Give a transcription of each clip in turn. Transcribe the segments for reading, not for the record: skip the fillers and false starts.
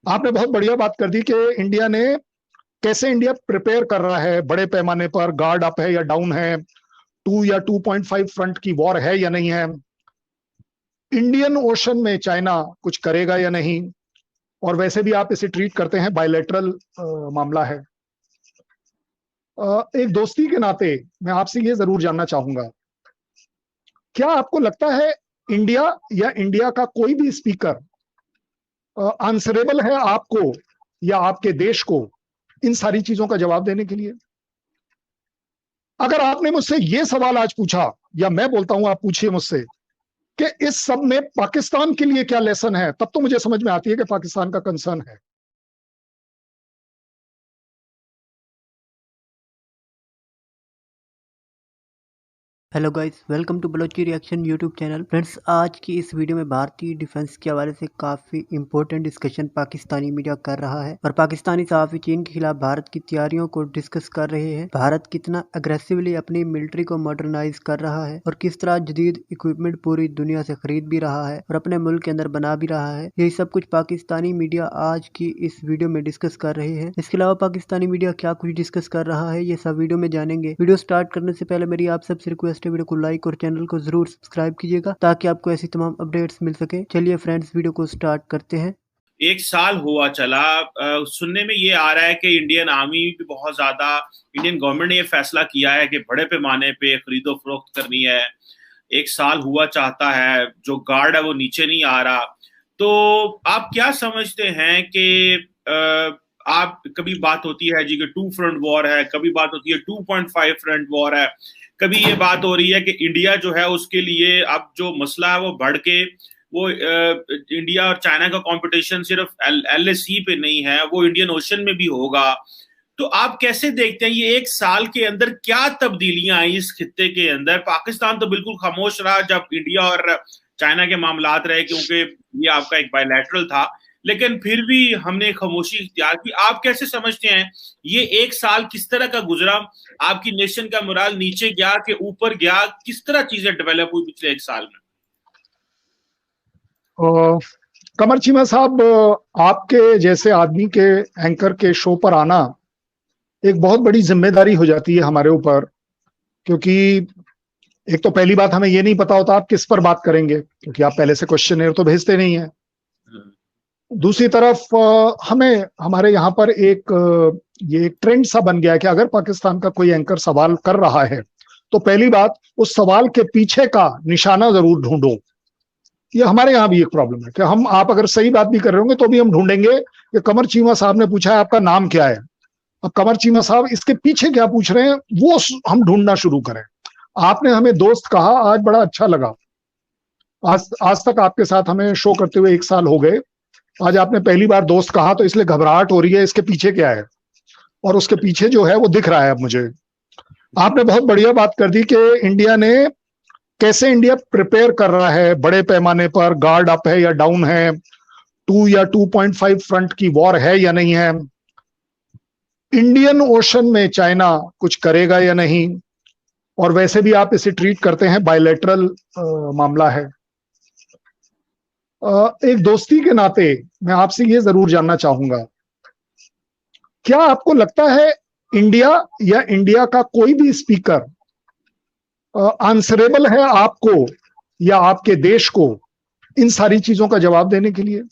आपने बहुत बढ़िया बात कर दी कि इंडिया ने कैसे इंडिया प्रिपेयर कर रहा है बड़े पैमाने पर, गार्ड अप है या डाउन है, 2 या 2.5 फ्रंट की वॉर है या नहीं है, इंडियन ओशन में चाइना कुछ करेगा या नहीं, और वैसे भी आप इसे ट्रीट करते हैं बायलैटरल मामला है। एक दोस्ती के नाते मैं आपसे ये जरूर जानना चाहूंगा, क्या आपको लगता है इंडिया या इंडिया का कोई भी स्पीकर आंसरेबल है आपको या आपके देश को इन सारी चीजों का जवाब देने के लिए? अगर आपने मुझसे ये सवाल आज पूछा, या मैं बोलता हूं आप पूछिए मुझसे कि इस सब में पाकिस्तान के लिए क्या लेसन है, तब तो मुझे समझ में आती है कि पाकिस्तान का कंसर्न है। Hello guys, welcome to Balochi reaction YouTube channel. Friends, आज की इस वीडियो में भारतीय डिफेंस के हवाले से काफ़ी इंपॉर्टेंट डिस्कशन पाकिस्तानी मीडिया कर रहा है और पाकिस्तानी सहाफ़ी चीन के खिलाफ भारत की तैयारियों को डिस्कस कर रहे हैं। भारत कितना अग्रेसिवली अपनी मिलिट्री को मॉडर्नाइज कर रहा है और किस तरह जदीद इक्विपमेंट पूरी दुनिया से खरीद भी रहा है और अपने मुल्क के अंदर बना भी रहा है। यही सब कुछ पाकिस्तानी मीडिया आज की इस वीडियो में डिस्कस कर रहे हैं। इसके अलावा पाकिस्तानी मीडिया क्या कुछ डिस्कस कर रहा है, ये सब वीडियो में जानेंगे। वीडियो स्टार्ट करने से पहले मेरी आप सबसे रिक्वेस्ट, वीडियो को लाइक और चैनल को जरूर सब्सक्राइब कीजिएगा ताकि आपको ऐसी तमाम अपडेट्स मिल सके। चलिए फ्रेंड्स, वीडियो को स्टार्ट करते हैं। एक साल हुआ चला, सुनने में ये आ रहा है कि इंडियन आर्मी भी बहुत ज्यादा, इंडियन गवर्नमेंट ने ये फैसला किया है कि बड़े पैमाने पे खरीदो फरोख्त करनी है। एक साल हुआ चाहता है, जो गार्ड है वो नीचे नहीं आ रहा। तो आप क्या समझते हैं कि आप, कभी बात होती है जी कि 2 फ्रंट वॉर है, कभी बात होती है 2.5 फ्रंट वॉर है, कभी ये बात हो रही है कि इंडिया जो है उसके लिए अब जो मसला है वो बढ़ के वो इंडिया और चाइना का कंपटीशन सिर्फ LAC पे नहीं है, वो इंडियन ओशन में भी होगा। तो आप कैसे देखते हैं ये एक साल के अंदर क्या तब्दीलियां आई इस खित्ते के अंदर? पाकिस्तान तो बिल्कुल खामोश रहा जब इंडिया और चाइना के मामलात रहे, क्योंकि ये आपका एक बायलैटरल था, लेकिन फिर भी हमने खामोशी इख्तियार की। आप कैसे समझते हैं ये एक साल किस तरह का गुजरा? आपकी नेशन का मोराल नीचे गया कि ऊपर गया? किस तरह चीजें डेवलप हुई पिछले एक साल में? कमर चीमा साहब, आपके जैसे आदमी के एंकर के शो पर आना एक बहुत बड़ी जिम्मेदारी हो जाती है हमारे ऊपर, क्योंकि एक तो पहली बात, हमें ये नहीं पता होता आप किस पर बात करेंगे, क्योंकि आप पहले से क्वेश्चन तो भेजते नहीं है। दूसरी तरफ हमें हमारे यहाँ पर ये ट्रेंड सा बन गया है कि अगर पाकिस्तान का कोई एंकर सवाल कर रहा है तो पहली बात, उस सवाल के पीछे का निशाना जरूर ढूंढो। ये हमारे यहाँ भी एक प्रॉब्लम है कि आप अगर सही बात भी कर रहे होंगे तो भी हम ढूंढेंगे कि कमर चीमा साहब ने पूछा है आपका नाम क्या है। अब कमर चीमा साहब इसके पीछे क्या पूछ रहे हैं वो हम ढूंढना शुरू करें। आपने हमें दोस्त कहा, आज बड़ा अच्छा लगा। आज तक आपके साथ हमें शो करते हुए 1 साल हो गए, आज आपने पहली बार दोस्त कहा तो इसलिए घबराहट हो रही है। इसके पीछे क्या है? और उसके पीछे जो है वो दिख रहा है अब मुझे। आपने बहुत बढ़िया बात कर दी कि इंडिया ने कैसे इंडिया प्रिपेयर कर रहा है बड़े पैमाने पर, गार्ड अप है या डाउन है, 2 या 2.5 फ्रंट की वॉर है या नहीं है, इंडियन ओशन में चाइना कुछ करेगा या नहीं, और वैसे भी आप इसे ट्रीट करते हैं बायलैटरल मामला है। एक दोस्ती के नाते मैं आपसे ये जरूर जानना चाहूंगा, क्या आपको लगता है इंडिया या इंडिया का कोई भी स्पीकर आंसरेबल है आपको या आपके देश को इन सारी चीजों का जवाब देने के लिए?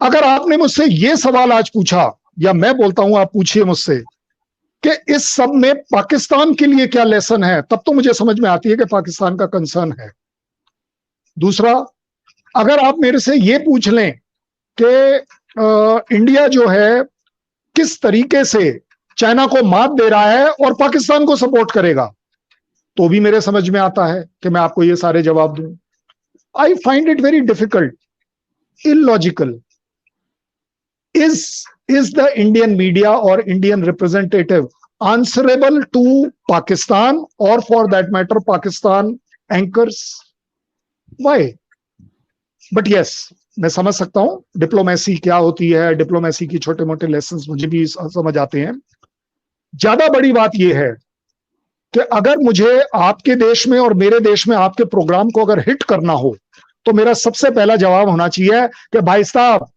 अगर आपने मुझसे ये सवाल आज पूछा, या मैं बोलता हूं आप पूछिए मुझसे कि इस सब में पाकिस्तान के लिए क्या लेसन है, तब तो मुझे समझ में आती है कि पाकिस्तान का कंसर्न है। दूसरा, अगर आप मेरे से ये पूछ लें कि इंडिया जो है किस तरीके से चाइना को मात दे रहा है और पाकिस्तान को सपोर्ट करेगा, तो भी मेरे समझ में आता है कि मैं आपको ये सारे जवाब दूं। I find it very difficult, illogical. Is the Indian media or Indian representative answerable to Pakistan or for that matter Pakistan anchors? Why? But yes, मैं समझ सकता हूं डिप्लोमेसी क्या होती है, डिप्लोमेसी की छोटे मोटे लेसन्स मुझे भी समझ आते हैं। ज्यादा बड़ी बात यह है कि अगर मुझे आपके देश में और मेरे देश में आपके प्रोग्राम को अगर हिट करना हो तो मेरा सबसे पहला जवाब होना चाहिए कि भाई साहब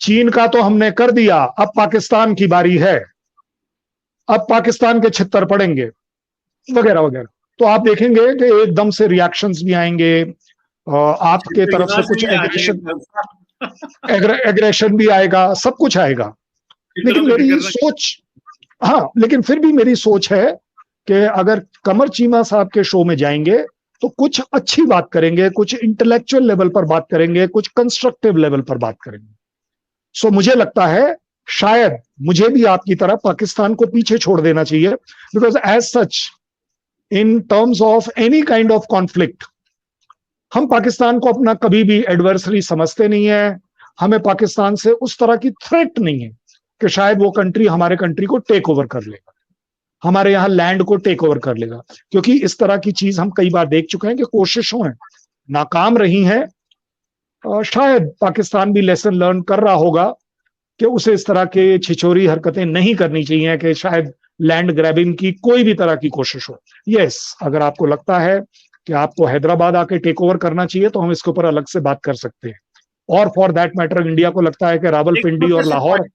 चीन का तो हमने कर दिया, अब पाकिस्तान की बारी है, अब पाकिस्तान के छित्तर पड़ेंगे वगैरह वगैरह। तो आप देखेंगे कि एकदम से रिएक्शंस भी आएंगे, आपके तरफ से कुछ एग्रेशन भी आएगा, सब कुछ आएगा। लेकिन मेरी सोच, हाँ, लेकिन फिर भी मेरी सोच है कि अगर कमर चीमा साहब के शो में जाएंगे तो कुछ अच्छी बात करेंगे, कुछ इंटेलेक्चुअल लेवल पर बात करेंगे, कुछ कंस्ट्रक्टिव लेवल पर बात करेंगे। सो मुझे लगता है शायद मुझे भी आपकी तरह पाकिस्तान को पीछे छोड़ देना चाहिए, because as such in terms of any kind of conflict हम पाकिस्तान को अपना कभी भी एडवर्सरी समझते नहीं है। हमें पाकिस्तान से उस तरह की थ्रेट नहीं है कि शायद वो कंट्री हमारे कंट्री को टेक ओवर कर लेगा, हमारे यहां लैंड को टेक ओवर कर लेगा, क्योंकि इस तरह की चीज हम कई बार देख चुके हैं कि कोशिशों नाकाम रही हैं। और शायद पाकिस्तान भी लेसन लर्न कर रहा होगा कि उसे इस तरह के छिछोरी हरकतें नहीं करनी चाहिए, कि शायद लैंड ग्रैबिंग की कोई भी तरह की कोशिश हो। यस, अगर आपको लगता है कि आपको हैदराबाद आके टेक ओवर करना चाहिए तो हम इसके ऊपर अलग से बात कर सकते हैं। और फॉर दैट मैटर इंडिया को लगता है कि रावलपिंडी और लाहौर,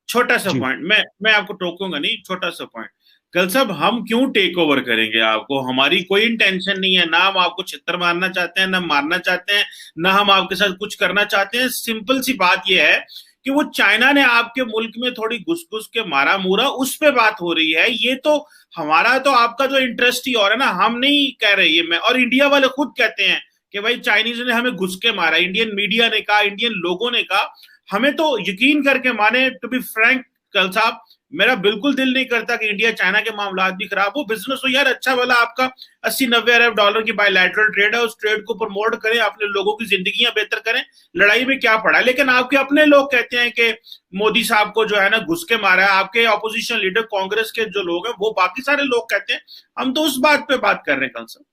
छोटा सा पॉइंट, मैं आपको टोकूंगा नहीं, छोटा सा पॉइंट, कल साहब हम क्यों टेक ओवर करेंगे आपको? हमारी कोई इंटेंशन नहीं है, ना हम आपको छितर मारना चाहते हैं, ना मारना चाहते हैं, ना हम आपके साथ कुछ करना चाहते हैं। सिंपल सी बात यह है कि वो चाइना ने आपके मुल्क में थोड़ी घुस घुस के मारा मुरा, उस पे बात हो रही है। ये तो हमारा तो आपका जो इंटरेस्ट ही और है ना, हम नहीं कह रहे ये मैं, और इंडिया वाले खुद कहते हैं कि भाई चाइनीज ने हमें घुस के मारा, इंडियन मीडिया ने कहा, इंडियन लोगों ने कहा। हमें तो यकीन करके माने, टू बी फ्रैंक कल साहब, मेरा बिल्कुल दिल नहीं करता कि इंडिया चाइना के मामला भी खराब हो। बिजनेस हो यार, अच्छा वाला आपका 80-90 अरब डॉलर की बायलैटरल ट्रेड है, उस ट्रेड को प्रमोट करें, अपने लोगों की जिंदगियां बेहतर करें, लड़ाई में क्या पड़ा है। लेकिन आपके अपने लोग कहते हैं कि मोदी साहब को जो है ना घुस के मारा है। आपके ऑपोजिशन लीडर कांग्रेस के जो लोग हैं वो बाकी सारे लोग कहते हैं। हम तो उस बात पे बात कर रहे हैं कल साहब।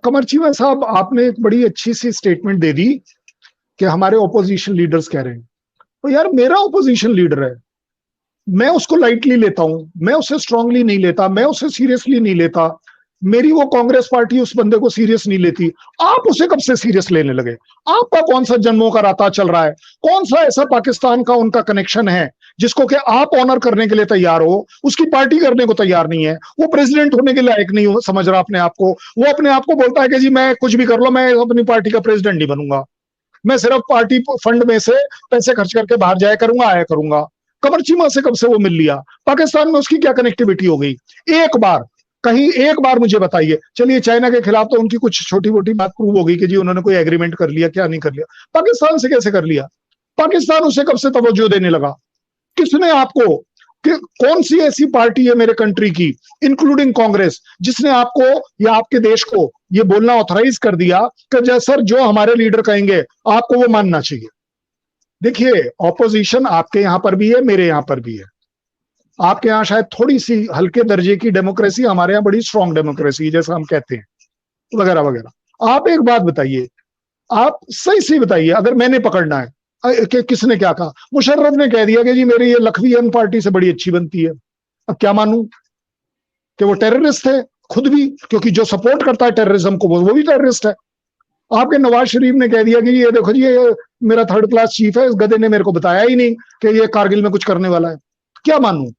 कमर चीमा साहब, आपने एक बड़ी अच्छी सी स्टेटमेंट दे दी कि हमारे ओपोजिशन लीडर्स कह रहे हैं। तो यार मेरा ओपोजिशन लीडर है, मैं उसको लाइटली लेता हूं, मैं उसे स्ट्रांगली नहीं लेता, मैं उसे सीरियसली नहीं लेता। मेरी वो कांग्रेस पार्टी उस बंदे को सीरियस नहीं लेती। आप उसे कब से सीरियस लेने लगे? आपका कौन सा जन्मों का राता चल रहा है? कौन सा ऐसा पाकिस्तान का उनका कनेक्शन है जिसको कि आप ऑनर करने के लिए तैयार हो, उसकी पार्टी करने को तैयार नहीं है? वो प्रेसिडेंट होने के लायक नहीं हो समझ रहा अपने आप को। वो अपने आप को बोलता है कि जी मैं कुछ भी कर लो, मैं अपनी पार्टी का प्रेसिडेंट नहीं बनूंगा, मैं सिर्फ पार्टी फंड में से पैसे खर्च करके बाहर जाया करूंगा, आया करूंगा। कमर चीमा से कब से वो मिल लिया? पाकिस्तान में उसकी क्या कनेक्टिविटी हो गई? एक बार कहीं एक बार मुझे बताइए। चलिए चाइना के खिलाफ तो उनकी कुछ छोटी मोटी बात प्रूव हो गई कि जी उन्होंने कोई एग्रीमेंट कर लिया, क्या नहीं कर लिया। पाकिस्तान से कैसे कर लिया? पाकिस्तान उसे कब से तवज्जो देने लगा? किसने आपको, कि कौन सी ऐसी पार्टी है मेरे कंट्री की, इंक्लूडिंग कांग्रेस, जिसने आपको या आपके देश को ये बोलना ऑथराइज कर दिया कि सर जो हमारे लीडर कहेंगे आपको वो मानना चाहिए? देखिए, ऑपोजिशन आपके यहां पर भी है, मेरे यहां पर भी है। आपके यहां शायद थोड़ी सी हल्के दर्जे की डेमोक्रेसी, हमारे यहां बड़ी स्ट्रांग डेमोक्रेसी जैसा हम कहते हैं, वगैरह वगैरह। आप एक बात बताइए, आप सही से बताइए, अगर मैंने पकड़ना है कि किसने क्या कहा। मुशर्रफ ने कह दिया कि जी मेरी ये लखवीयन पार्टी से बड़ी अच्छी बनती है। अब क्या मानूं कि वो टेररिस्ट थे खुद भी, क्योंकि जो सपोर्ट करता है टेररिज्म को वो भी टेररिस्ट है। आपके नवाज शरीफ ने कह दिया कि ये देखो जी ये मेरा थर्ड क्लास चीफ है, इस गधे ने मेरे को बताया ही नहीं कि ये कारगिल में कुछ करने वाला है। क्या मानूं?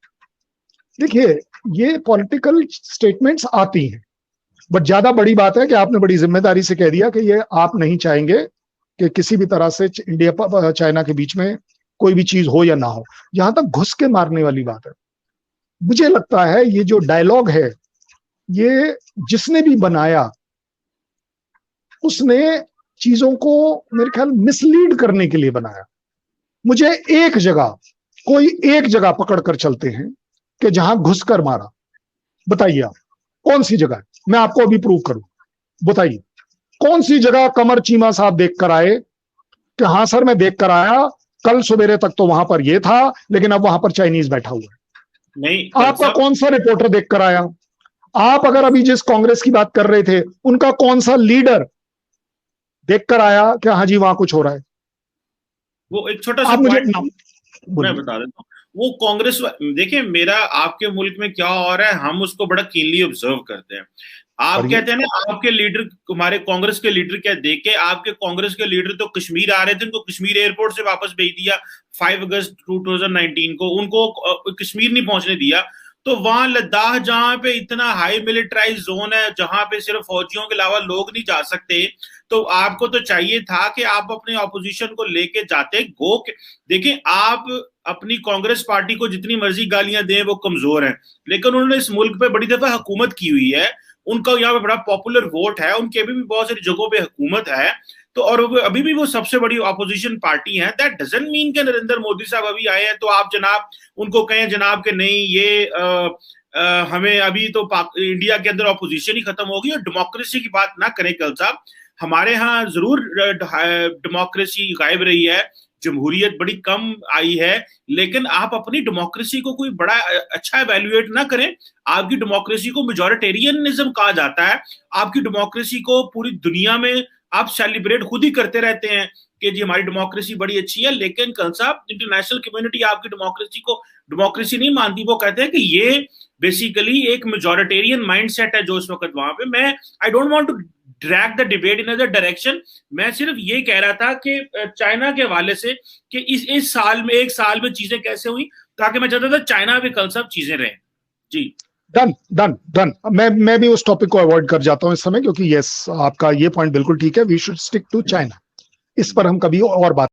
देखिए, ये पॉलिटिकल स्टेटमेंट्स आती हैं, बट ज्यादा बड़ी बात है कि आपने बड़ी जिम्मेदारी से कह दिया कि ये आप नहीं चाहेंगे कि किसी भी तरह से इंडिया चाइना के बीच में कोई भी चीज हो या ना हो। यहां तक घुस के मारने वाली बात है, मुझे लगता है ये जो डायलॉग है, ये जिसने भी बनाया उसने चीजों को मेरे ख्याल मिसलीड करने के लिए बनाया। मुझे एक जगह, कोई एक जगह पकड़ कर चलते हैं कि जहां घुसकर मारा। बताइए आप कौन सी जगह है? मैं आपको अभी प्रूव करूं। बताइए कौन सी जगह कमर चीमा साहब देख कर आए कि हाँ सर मैं देख कर आया, कल सवेरे तक तो वहां पर ये था लेकिन अब वहां पर चाइनीज बैठा हुआ है। नहीं, आपका कौन सा रिपोर्टर देख कर आया? आप अगर अभी जिस कांग्रेस की बात कर रहे थे उनका कौन सा लीडर देख कर आया कि हाँ जी वहां कुछ हो रहा है? वो एक छोटा सा मुझे मैं बता देता हूँ। वो कांग्रेस, देखिए मेरा आपके मुल्क में क्या हो रहा है हम उसको बड़ा कीनली ऑब्जर्व करते हैं। आप और कहते हैं ना, आपके लीडर, हमारे कांग्रेस के लीडर क्या देखे, आपके कांग्रेस के लीडर तो कश्मीर आ रहे थे, उनको कश्मीर एयरपोर्ट से वापस भेज दिया 5 अगस्त 2019 को, उनको कश्मीर नहीं पहुंचने दिया। तो वहां लद्दाख जहां पे इतना हाई मिलिटराइज जोन है, जहां पे सिर्फ फौजियों के अलावा लोग नहीं जा सकते, तो आपको तो चाहिए था कि आप अपने ऑपोजिशन को लेके जाते। देखिए, आप अपनी कांग्रेस पार्टी को जितनी मर्जी गालियां दें, वो कमजोर है, लेकिन उन्होंने इस मुल्क पे बड़ी दफा हुकूमत की हुई है, उनका यहाँ पे बड़ा पॉपुलर वोट है, उनके अभी भी बहुत सारी जगहों पे हुकूमत है, तो और अभी भी वो सबसे बड़ी ऑपोजिशन पार्टी है। दैट डजंट मीन कि नरेंद्र मोदी साहब अभी आए हैं तो आप जनाब उनको कहें जनाब के नहीं, ये हमें अभी तो इंडिया के अंदर ऑपोजिशन ही खत्म होगी, और डेमोक्रेसी की बात ना करें कल साहब। हमारे यहाँ जरूर डेमोक्रेसी गायब रही है, जमहूरियत बड़ी कम आई है, लेकिन आप अपनी डेमोक्रेसी को कोई बड़ा अच्छा एवेल्युएट ना करें। आपकी डेमोक्रेसी को मेजॉरिटेरियनिज्म कहा जाता है, आपकी डेमोक्रेसी को पूरी दुनिया में आप सेलिब्रेट खुद ही करते रहते हैं कि जी हमारी डेमोक्रेसी बड़ी अच्छी है, लेकिन कल साहब इंटरनेशनल कम्युनिटी आपकी डेमोक्रेसी को डेमोक्रेसी नहीं मानती। वो कहते हैं कि ये बेसिकली एक मेजॉरिटेरियन माइंडसेट है जो इस वक्त वहां पे। मैं I don't want to drag the debate in other direction. मैं सिर्फ ये कह रहा था कि चाइना के हवाले से कि इस साल में, एक साल में चीजें कैसे हुई, ताकि मैं चाहता था चाइना भी कल सब चीजें रहें। जी डन डन डन। मैं भी उस टॉपिक को अवॉइड कर जाता हूं इस समय, क्योंकि यस, आपका ये पॉइंट बिल्कुल ठीक है, we should stick to China. इस पर हम कभी और बात